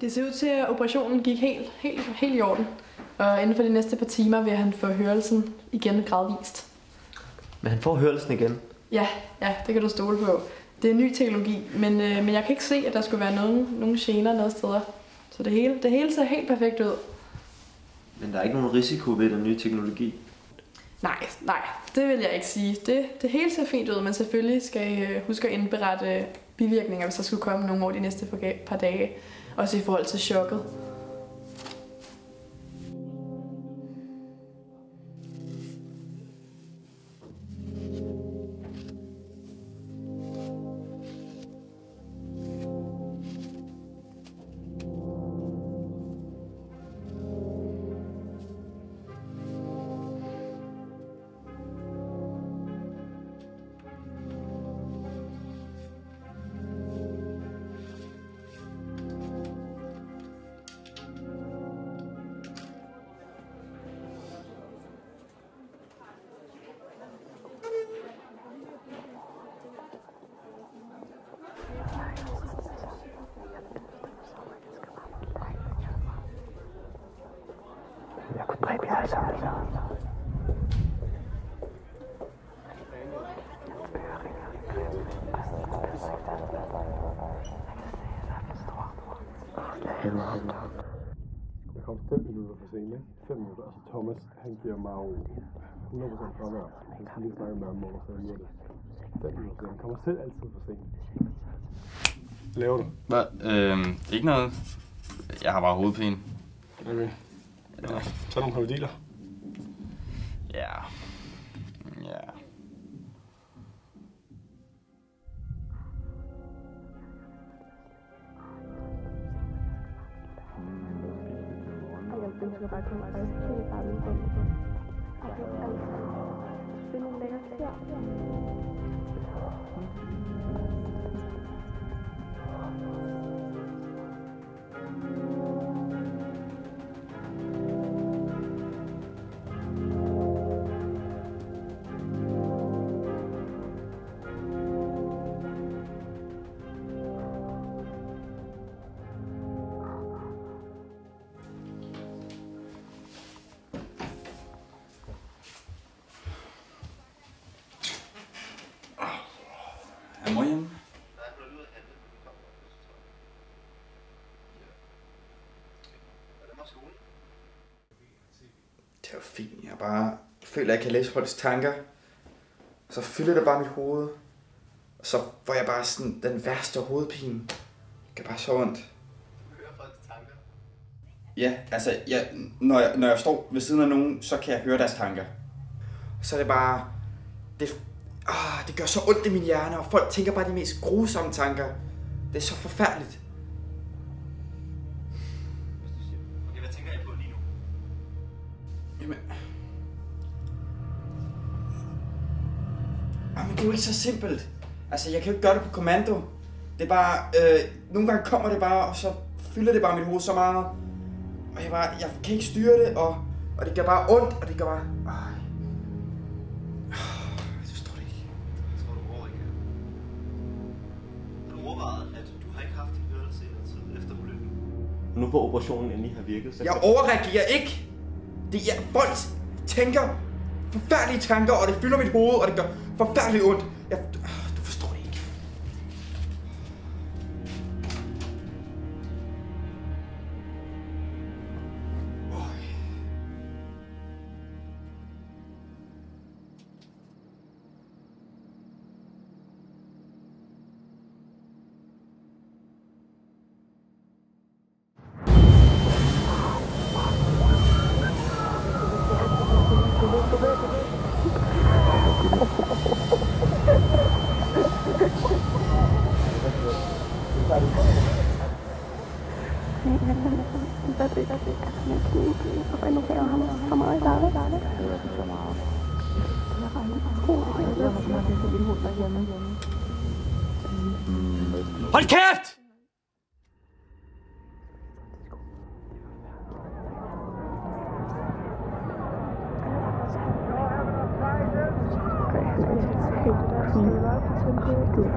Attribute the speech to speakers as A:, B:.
A: Det ser ud til, at operationen gik helt i orden. Og inden for de næste par timer vil han få hørelsen igen gradvist.
B: Men han får hørelsen igen?
A: Ja, det kan du stole på. Det er ny teknologi, men jeg kan ikke se, at der skulle være nogen gener noget steder. Så det hele ser helt perfekt ud.
B: Men der er ikke nogen risiko ved den nye teknologi?
A: Nej, det vil jeg ikke sige. Det hele ser fint ud, men selvfølgelig skal I huske at indberette bivirkninger, hvis der skulle komme nogle over de næste par dage. Også i forhold til chokket.
C: Jeg kunne dræbe jer alle sammen.
D: Jeg kom 5 minutter for sent, ikke? 5 minutter. Altså Thomas, han giver mig jo 100% fravær. Han skal lige snakke med ham om, så jeg det. 5 minutter sent. Han kommer selv altid for sent. Hvad laver du?
E: Ikke noget. Jeg har bare hovedpine.
D: Okay. Ja. Tag nogle Panodiler.
E: Ja.
F: Den skal bare komme helt andet på. Finde en lækker her.
E: Er mor hjemme? Det er jo fint. Jeg bare føler, at jeg kan læse folks tanker. Så fylder det bare mit hoved. Og så får jeg bare sådan den værste hovedpine. Det gør bare så ondt.
B: Hører folks tanker?
E: Ja, altså, når jeg står ved siden af nogen, så kan jeg høre deres tanker. Så er det bare... Det gør så ondt i min hjerne, og folk tænker bare de mest grusomme tanker. Det er så forfærdeligt.
B: Okay, hvad tænker I på lige nu?
E: Jamen... Men det er jo ikke så simpelt. Altså, jeg kan jo ikke gøre det på kommando. Det er bare... nogle gange kommer det bare, og så fylder det bare mit hoved så meget. Og jeg kan ikke styre det, og det gør bare ondt, og det gør bare...
B: Nu hvor operationen endelig har virket, så...
E: Jeg overreagerer ikke! Det er folk tænker forfærdelige tanker, og det fylder mit hoved, og det gør forfærdeligt ondt. Du forstår det ikke.
B: Hold kæft!
F: Du er